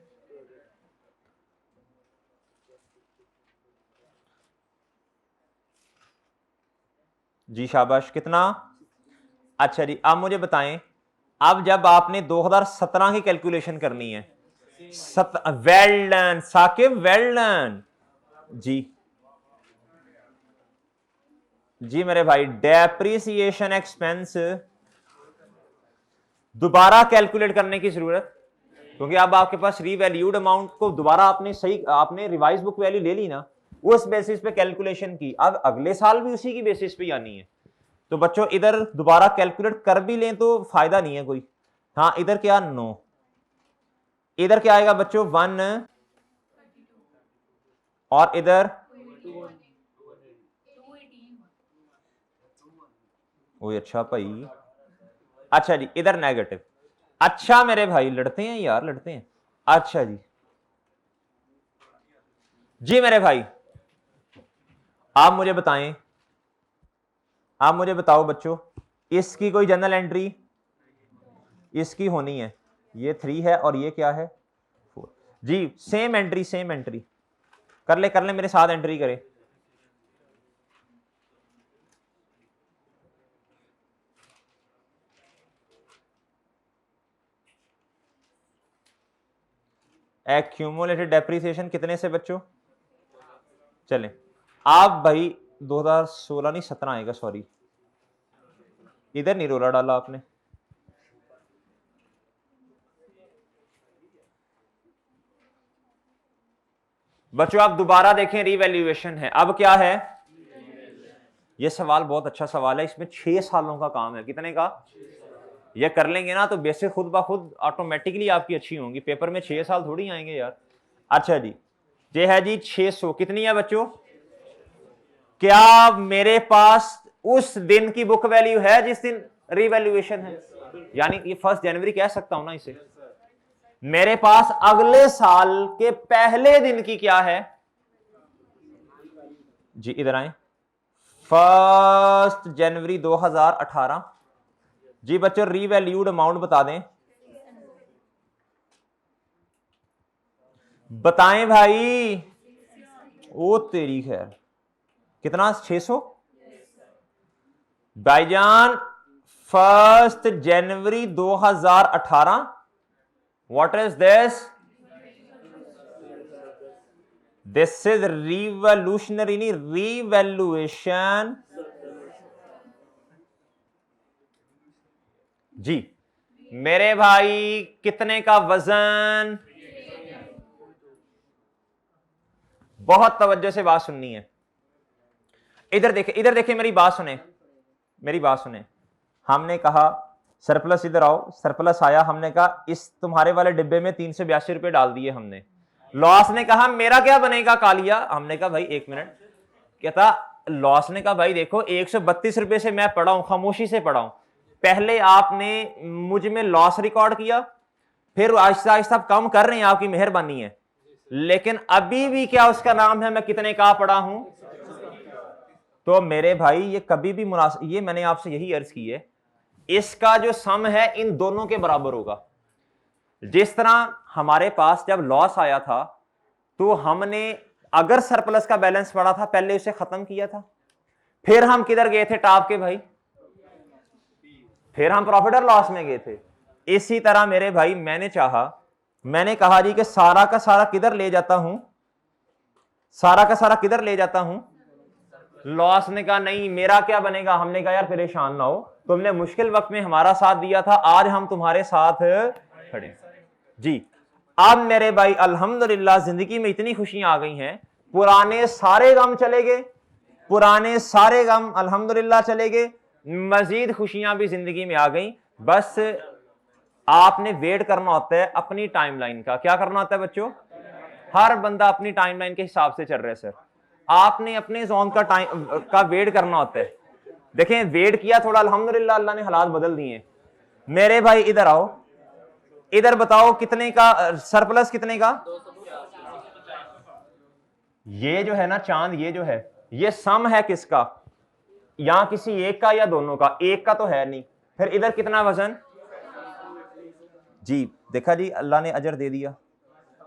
जी शाबाश, कितना? अच्छा जी अब मुझे बताएं, अब जब आपने 2017 की कैलकुलेशन करनी है, well done Saqib, well done जी। जी मेरे भाई, डेप्रिसिएशन एक्सपेंस दोबारा कैलकुलेट करने की जरूरत, क्योंकि अब आपके पास रीवैल्यूड अमाउंट को दोबारा आपने रिवाइज बुक वैल्यू ले ली ना, उस बेसिस पे कैलकुलेशन की, अब अगले साल भी उसी की बेसिस पे आनी है। तो बच्चों इधर दोबारा कैलकुलेट कर भी लें तो फायदा नहीं है कोई। हाँ इधर क्या, नो, इधर क्या आएगा बच्चों 1, और इधर ओ अच्छा भाई, अच्छा जी इधर नेगेटिव। अच्छा मेरे भाई लड़ते हैं यार, लड़ते हैं। अच्छा जी, जी मेरे भाई आप मुझे बताएं, आप मुझे बताओ बच्चों, इसकी कोई जनरल एंट्री इसकी होनी है, ये 3 है और ये क्या है 4। जी सेम एंट्री, सेम एंट्री कर ले मेरे साथ एंट्री करें। एक्यूमुलेटेड डेप्रिसिएशन कितने से बच्चों, चलें आप भाई 2016 नहीं 17 आएगा, सॉरी इधर नहीं रोला डाला आपने। बच्चों आप दोबारा देखें, रीवैल्यूएशन है, अब क्या है, ये सवाल बहुत अच्छा सवाल है, इसमें 6 सालों का काम है। कितने का, ये कर लेंगे ना तो बेसिक खुद ब खुद ऑटोमेटिकली आपकी अच्छी होंगी, पेपर में 6 साल थोड़ी आएंगे यार। अच्छा जी, ये है जी 600, कितनी है बच्चों, क्या मेरे पास उस दिन की बुक वैल्यू है जिस दिन रीवैल्यूएशन है, यानी ये 1 जनवरी कह सकता हूं ना इसे। मेरे पास अगले साल के पहले दिन की क्या है, जी इधर आए, 1 जनवरी 2018। जी बच्चों रीवैल्यूड अमाउंट बता दें, बताएं भाई। ओ तेरी खैर, कितना 600 भाईजान, 1 जनवरी 2018, what is this, this is revolutionary, नहीं रीवैल्यूएशन। जी मेरे भाई कितने का वजन, बहुत तवज्जो से बात सुननी है, इधर देखे, इधर देखे, मेरी बात सुने, मेरी बात सुने। हमने कहा सरप्लस, इधर आओ, सरप्लस आया, हमने कहा इस तुम्हारे वाले डिब्बे में 382 रुपए डाल दिए हमने। लॉस ने कहा मेरा क्या बनेगा कालिया, हमने कहा भाई 1 मिनट, कहता लॉस ने कहा भाई देखो 132 रुपए से मैं पढ़ा हूं, खामोशी से पढ़ा हूं, पहले आपने मुझ में लॉस रिकॉर्ड किया, फिर आहिस्ता आहिस्ता कम कर रहे हैं, आपकी मेहरबानी है, लेकिन अभी भी क्या उसका नाम है, मैं कितने का पढ़ा हूं। तो मेरे भाई ये कभी भी मुनासिब, ये मैंने आपसे यही अर्ज की है, इसका जो सम है इन दोनों के बराबर होगा। जिस तरह हमारे पास जब लॉस आया था तो हमने अगर सरप्लस का बैलेंस पड़ा था पहले उसे खत्म किया था, फिर हम किधर गए थे टॉप के भाई, फिर हम प्रॉफिट और लॉस में गए थे। इसी तरह मेरे भाई मैंने कहा जी कि सारा का सारा किधर ले जाता हूं, सारा का सारा किधर ले जाता हूं, लॉस ने कहा नहीं मेरा क्या बनेगा, हमने कहा यार परेशान ना हो, तुमने मुश्किल वक्त में हमारा साथ दिया था, आज हम तुम्हारे साथ खड़े। जी अब मेरे भाई अल्हम्दुलिल्लाह जिंदगी में इतनी खुशियां आ गई हैं, पुराने सारे गम चले गए, पुराने सारे गम अल्हम्दुलिल्लाह चले गए, मजीद खुशियां भी जिंदगी में आ गई। बस आपने वेट करना होता है अपनी टाइमलाइन का। क्या करना होता है बच्चों, हर बंदा अपनी टाइमलाइन के हिसाब से चल रहा है सर, आपने अपने जोन का टाइम का वेट करना होता है। देखें वेट किया थोड़ा, अल्हम्दुलिल्लाह अल्लाह ने हालात बदल दिए। मेरे भाई इधर आओ, इधर बताओ कितने का सरप्लस, कितने का, ये जो है ना चांद, ये जो है ये सम है किसका, यहां किसी एक का या दोनों का, एक का तो है नहीं, फिर इधर कितना वजन, जी देखा जी अल्लाह ने अजर दे दिया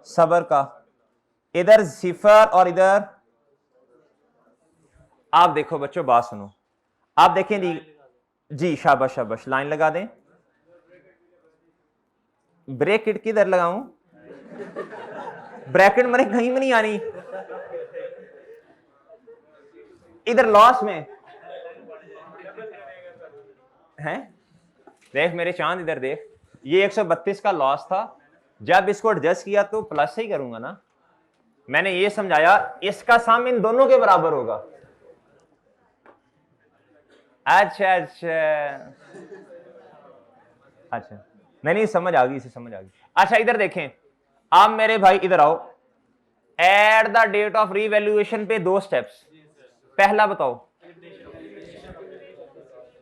सबर का, इधर सिफर और इधर, आप देखो बच्चों बात सुनो, आप देखें जी शाबाश शाबाश, लाइन लगा दें, ब्रैकेट किधर लगाऊं, ब्रैकेट मेरे कहीं में नहीं आनी, इधर लॉस में हैं? देख मेरे चांद, इधर देख, ये 132 का लॉस था, जब इसको एडजस्ट किया तो प्लस ही करूंगा ना। मैंने ये समझाया इसका सम इन दोनों के बराबर होगा। अच्छा अच्छा अच्छा, नहीं समझ आ गई, इसे समझ आ गई। अच्छा इधर देखें, आप मेरे भाई इधर आओ, at the date of revaluation पे 2 स्टेप्स। पहला बताओ,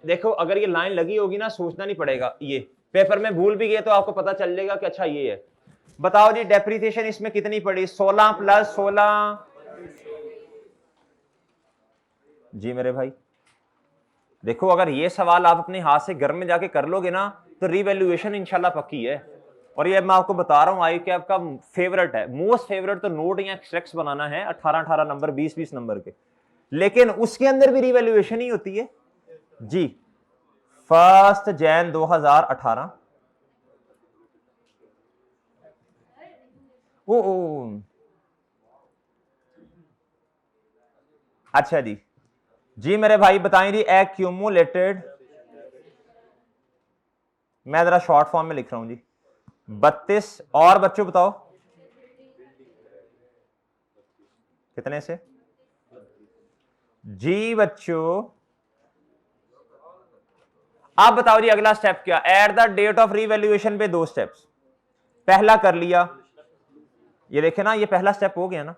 देखो अगर ये लाइन लगी होगी ना, सोचना नहीं पड़ेगा, ये पेपर में भूल भी गए तो आपको पता चल जाएगा कि अच्छा ये है। बताओ जी डेप्रिसिएशन इसमें कितनी पड़ी? 16 + 16। जी मेरे भाई देखो, अगर ये सवाल आप अपने हाथ से घर में जाके कर लोगे ना तो रीवैल्यूएशन इंशाल्लाह पक्की है। और ये मैं आपको बता रहा हूं, आई कैप का फेवरेट है, मोस्ट फेवरेट तो नोट या एक्सट्रैक्ट्स बनाना है 18-18 नंबर, 20-20 नंबर के, लेकिन उसके अंदर भी रीवैल्यूएशन ही होती है जी। 1 जनवरी 2018। ओ अच्छा जी, जी मेरे भाई बताएं जी, एक्यूमुलेटेड, मैं जरा शॉर्ट फॉर्म में लिख रहा हूं जी, 32। और बच्चों बताओ कितने से? जी बच्चों आप बताओ जी अगला स्टेप क्या? At the date of revaluation पे 2 स्टेप्स। पहला कर लिया, ये देखे ना, ये पहला स्टेप हो गया ना।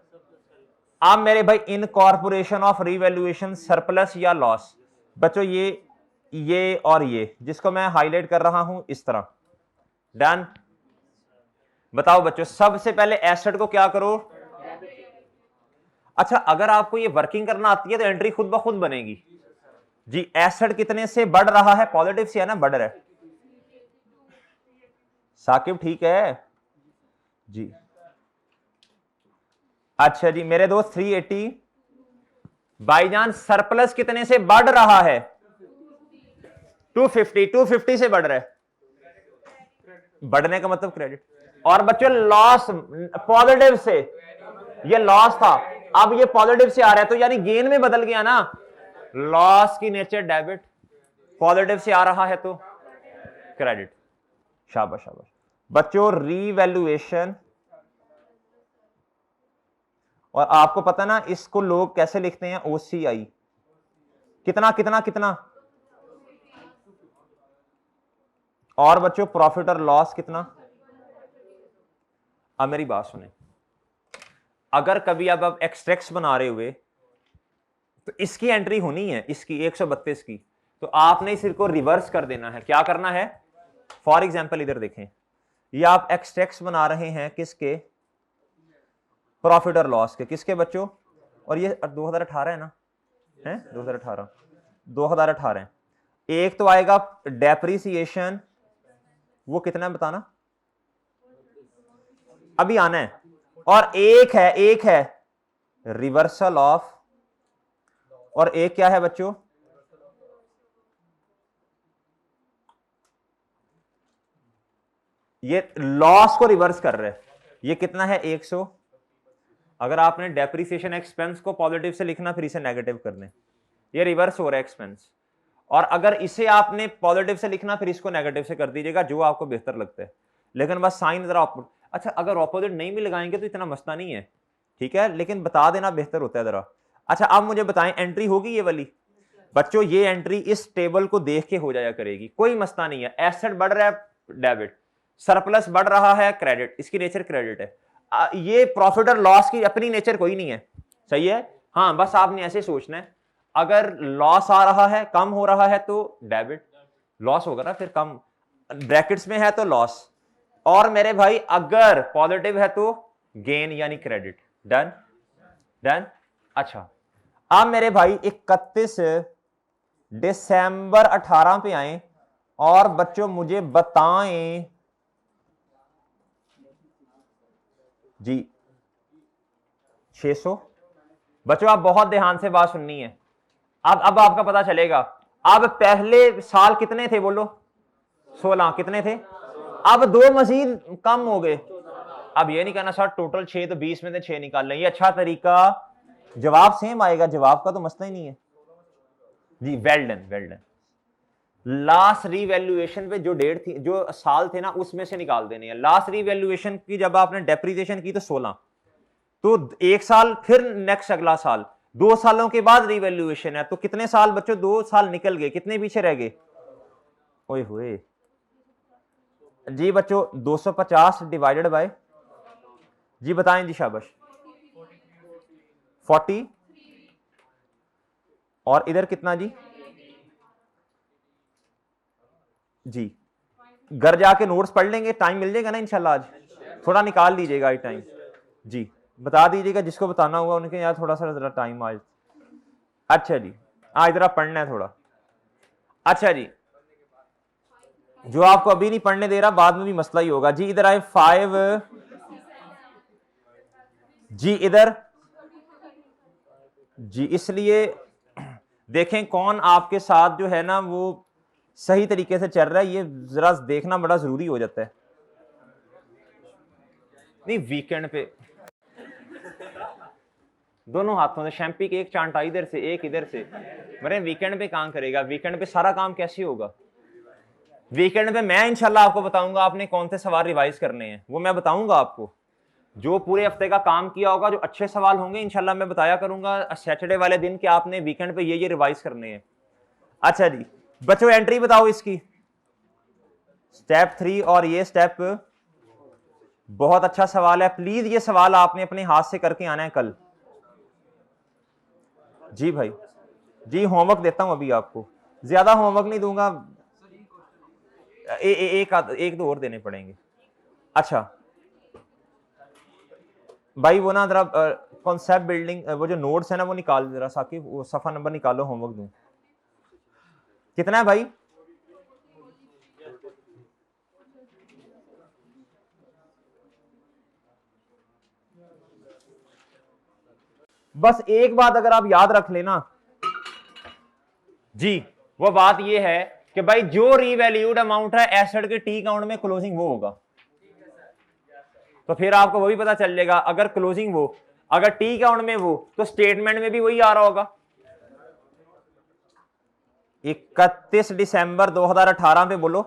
अब मेरे भाई इनकॉर्पोरेशन ऑफ रीवैल्यूएशन सरप्लस या लॉस, बच्चों ये और ये जिसको मैं हाईलाइट कर रहा हूं इस तरह, डन। बताओ बच्चों सबसे पहले एसेट को क्या करो? अच्छा अगर आपको ये वर्किंग करना आती है तो एंट्री खुद ब खुद बनेगी जी। एसेट कितने से बढ़ रहा है? पॉजिटिव से है ना, बढ़ रहा है। साकिब ठीक है जी। अच्छा जी मेरे दोस्त 380, भाईजान सरप्लस कितने से बढ़ रहा है? 250 से बढ़ रहा है, बढ़ने का मतलब क्रेडिट। और बच्चों लॉस पॉजिटिव से, ये लॉस था अब ये पॉजिटिव से आ रहा है तो यानी गेन में बदल गया ना। लॉस की नेचर डेबिट, पॉजिटिव से आ रहा है तो क्रेडिट। शाबाश शाबाश बच्चों, रीवैल्यूएशन। और आपको पता ना इसको लोग कैसे लिखते हैं? OCI। कितना कितना कितना? और बच्चों प्रॉफिट और लॉस कितना? अब मेरी बात सुने, अगर कभी अब आप एक्सट्रैक्ट्स बना रहे हुए तो इसकी एंट्री होनी है, इसकी 132 की, तो आपने सिर को रिवर्स कर देना है। क्या करना है? फॉर एग्जाम्पल इधर देखें, ये आप एक्सट्रैक्ट्स बना रहे हैं किसके? प्रॉफिट और लॉस के। किसके बच्चों? और ये 2018 है ना, है 2018 है। एक तो आएगा डेप्रिसिएशन, वो कितना है बताना, अभी आना है। और एक है रिवर्सल ऑफ, और एक क्या है बच्चों? ये लॉस को रिवर्स कर रहे हैं। ये कितना है? 100। अगर आपने डेप्रिसिएशन एक्सपेंस को पॉजिटिव से लिखना फिर इसे नेगेटिव करने, ये रिवर्स हो रहा है एक्सपेंस। और अगर इसे आपने पॉजिटिव से लिखना फिर इसको नेगेटिव से कर दीजिएगा, जो आपको बेहतर लगता है, लेकिन बस साइन जरा ऑपोजिट। अच्छा अगर ऑपोजिट नहीं भी लगाएंगे तो इतना मसला नहीं है, ठीक है, लेकिन बता देना बेहतर होता है जरा। अच्छा अब मुझे बताएं एंट्री होगी ये वाली? बच्चों ये एंट्री इस टेबल को देख के हो जाया करेगी, कोई मसला नहीं है। एसेट बढ़ रहा है डेबिट, सरप्लस बढ़ रहा है क्रेडिट, इसकी नेचर क्रेडिट है। ये प्रॉफिट और लॉस की अपनी नेचर कोई नहीं है, सही है। हाँ बस आपने ऐसे सोचना है, अगर लॉस आ रहा है, कम हो रहा है तो डेबिट, लॉस होगा ना फिर कम, ब्रैकेट्स में है तो लॉस, और मेरे भाई अगर पॉजिटिव है तो गेन यानी क्रेडिट। Done done. अच्छा अब मेरे भाई 31 दिसंबर 18 पे आए और बच्चों मुझे बताएं जी 600। बच्चों आप बहुत ध्यान से बात सुननी है, अब आपका पता चलेगा। अब पहले साल कितने थे बोलो? 16। कितने थे? अब 2 मजीद कम हो गए। अब ये नहीं कहना सर टोटल 6 तो 20 में से 6 निकाल लें, ये अच्छा तरीका, जवाब सेम आएगा, जवाब का तो मसला ही नहीं है जी। Well done well done. Last revaluation पे जो डेट थी, जो साल थे ना, उसमें से निकाल देने हैं। लास्ट रीवैल्यूएशन की जब आपने डेप्रिसिएशन की तो 16, तो एक साल फिर नेक्स्ट अगला साल, 2 सालों के बाद रीवैल्यूएशन है, तो कितने साल बच्चों, 2 साल निकल गए, कितने पीछे रह गए? ओए हुए जी बच्चों, 250 डिवाइडेड बाय, जी बताएं जी, शाबाश, 40, और इधर कितना जी? जी घर जाके नोट्स पढ़ लेंगे, टाइम मिल जाएगा ना इंशाल्लाह, आज थोड़ा निकाल लीजिएगा टाइम। जी बता दीजिएगा जिसको बताना होगा उनके, यार थोड़ा सा जरा टाइम आज। अच्छा जी, आज जरा पढ़ना है थोड़ा। अच्छा जी, जो आपको अभी नहीं पढ़ने दे रहा बाद में भी मसला ही होगा जी। इधर आए 5, जी इधर जी, इसलिए देखें कौन आपके साथ जो है ना वो सही तरीके से चल रहा है, ये जरा देखना बड़ा जरूरी हो जाता है। नहीं वीकेंड पे दोनों हाथों से शैम्पी के एक चांटा इधर से एक इधर से, मरे वीकेंड पे काम करेगा, वीकेंड पे सारा काम कैसे होगा? वीकेंड पे मैं इंशाल्लाह आपको बताऊंगा आपने कौन से सवाल रिवाइज करने हैं, वो मैं बताऊंगा आपको। जो पूरे हफ्ते का काम किया होगा, जो अच्छे सवाल होंगे इंशाल्लाह मैं बताया करूंगा सैटरडे वाले दिन कि आपने वीकेंड पे ये रिवाइज करने हैं। अच्छा जी बच्चों, एंट्री बताओ इसकी, स्टेप 3, और ये स्टेप बहुत अच्छा सवाल है, प्लीज ये सवाल आपने अपने हाथ से करके आना है कल। जी भाई, जी होमवर्क देता हूं अभी आपको, ज्यादा होमवर्क नहीं दूंगा, एक दो और देने पड़ेंगे। अच्छा भाई वो ना जरा कॉन्सेप्ट बिल्डिंग, वो जो नोट्स है ना वो निकाल जरा साकिब, वो सफा नंबर निकालो, होमवर्क दूं। कितना है भाई? बस एक बात अगर आप याद रख लेना जी, वो बात ये है कि भाई जो रीवैल्यूड अमाउंट है एसेट के टी काउंट में क्लोजिंग वो होगा, तो फिर आपको वो भी पता चल जाएगा, अगर क्लोजिंग वो, अगर टी काउंट में वो, तो स्टेटमेंट में भी वही आ रहा होगा। 31 दिसंबर 2018 पे बोलो।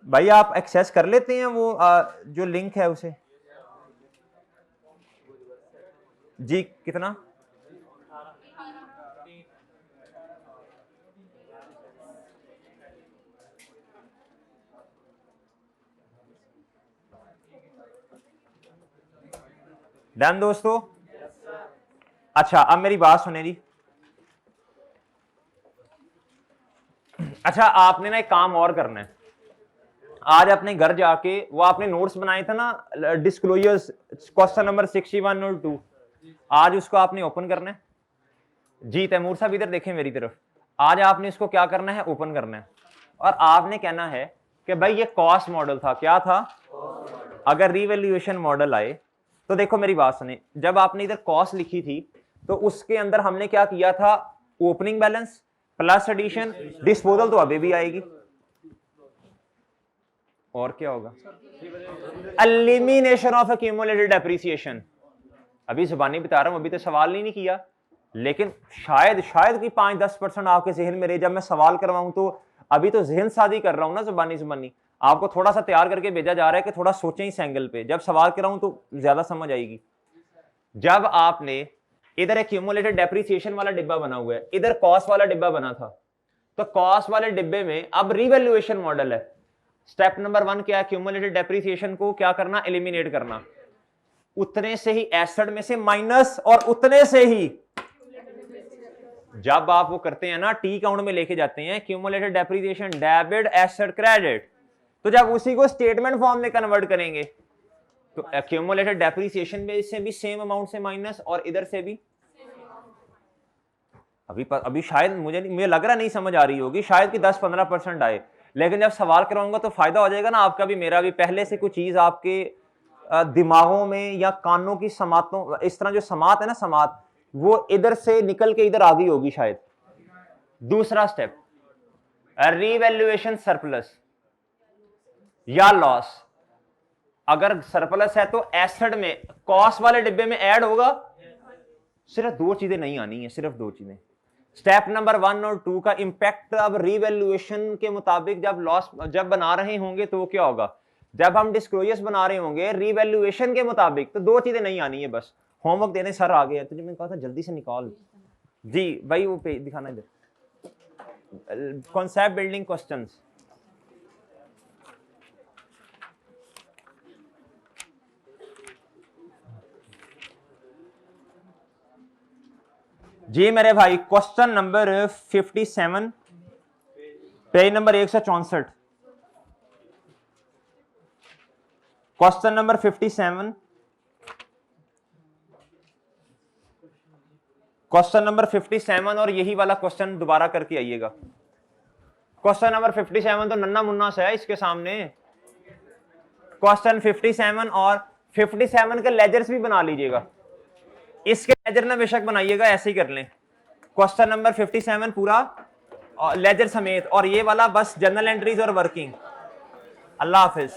भाई आप एक्सेस कर लेते हैं वो जो लिंक है उसे? जी कितना? डन दोस्तों? अच्छा अब मेरी बात सुने जी। अच्छा आपने ना एक काम और करना है, आज अपने घर जाके वो आपने नोट्स बनाए थे ना डिस्क्लोजर्स, क्वेश्चन नंबर 61 और 2, आज उसको आपने ओपन करना है। जी तैमूर साहब इधर देखें मेरी तरफ, आज आपने इसको क्या करना है, ओपन करना है, और आपने कहना है कि भाई ये कॉस्ट मॉडल था, क्या था? अगर रिवैल्यूएशन मॉडल आए तो देखो मेरी बात सुने, जब आपने इधर कॉस्ट लिखी थी तो उसके अंदर हमने क्या किया था, opening balance plus addition, disposal तो अभी भी आएगी, और क्या होगा, एलिमिनेशन ऑफ एक्यूमुलेटेड डेप्रिसिएशन। अभी जुबानी बता रहा हूं, अभी तो सवाल नहीं किया, लेकिन शायद कि 5-10% आपके जहन में रहे जब मैं सवाल करवाऊं, तो अभी तो जहन साजी कर रहा हूं ना, जुबानी आपको थोड़ा सा तैयार करके भेजा जा रहा है कि थोड़ा सोचें इस एंगल पे, जब सवाल कराऊं तो ज्यादा समझ आएगी। जब आपने इधर एक्यूमुलेटेड डेप्रिसिएशन वाला डिब्बा बना हुआ है, इधर कॉस्ट वाला डिब्बा बना था, तो कॉस्ट वाले डिब्बे में अब रिवैल्यूएशन मॉडल है। स्टेप नंबर 1 क्या है, एक्यूमुलेटेड डेप्रिसिएशन को क्या करना, एलिमिनेट करना, उतने से ही एसेट में से माइनस, और उतने से ही जब आप वो करते हैं ना, टी काउंट में लेके जाते हैं cumulated depreciation debit asset credit, तो जब उसी को स्टेटमेंट फॉर्म में कन्वर्ट करेंगे तो एक्यूमुलेटेड डेप्रिसिएशन में इससे भी सेम अमाउंट से माइनस, और इधर से भी। अभी शायद मुझे लग रहा नहीं समझ आ रही होगी, शायद कि 10-15% आए, लेकिन जब सवाल कराऊंगा तो फायदा हो जाएगा ना आपका भी मेरा भी, पहले से कुछ चीज आपके दिमागों में या कानों की समातों, इस तरह जो समात है ना, समात वो इधर से निकल के इधर आ गई होगी शायद। दूसरा स्टेप, रीवैल्यूएशन सरप्लस या लॉस, अगर सरप्लस है तो एसेट में कॉस्ट वाले डिब्बे में ऐड होगा, सिर्फ 2 चीजें नहीं आनी है, सिर्फ 2 चीजें। स्टेप नंबर 1 और 2 का इंपैक्ट अब रीवैल्यूएशन के मुताबिक जब लॉस जब बना रहे होंगे तो क्या होगा, जब हम डिस्क्लोजर्स बना रहे होंगे रीवैल्यूएशन के मुताबिक, तो 2 चीजें नहीं आनी है बस। होमवर्क देने सर आ गए, तुझे मैंने कहा था जल्दी से निकाल। जी भाई वो पेज दिखाना इधर, कॉन्सेप्ट बिल्डिंग क्वेश्चंस। जी मेरे भाई question number 57 page number 164। Question number 57, question number 57 और यही वाला क्वेश्चन दोबारा करके आइएगा। क्वेश्चन नंबर 57 तो नन्ना मुन्ना सा है इसके सामने। क्वेश्चन 57 और 57 के लेजर्स भी बना लीजिएगा, इसके लेजर ना बेशक बनाइएगा, ऐसे ही कर लें। क्वेश्चन नंबर 57 पूरा लेजर समेत, और ये वाला बस जनरल एंट्रीज और वर्किंग। अल्लाह हाफिज।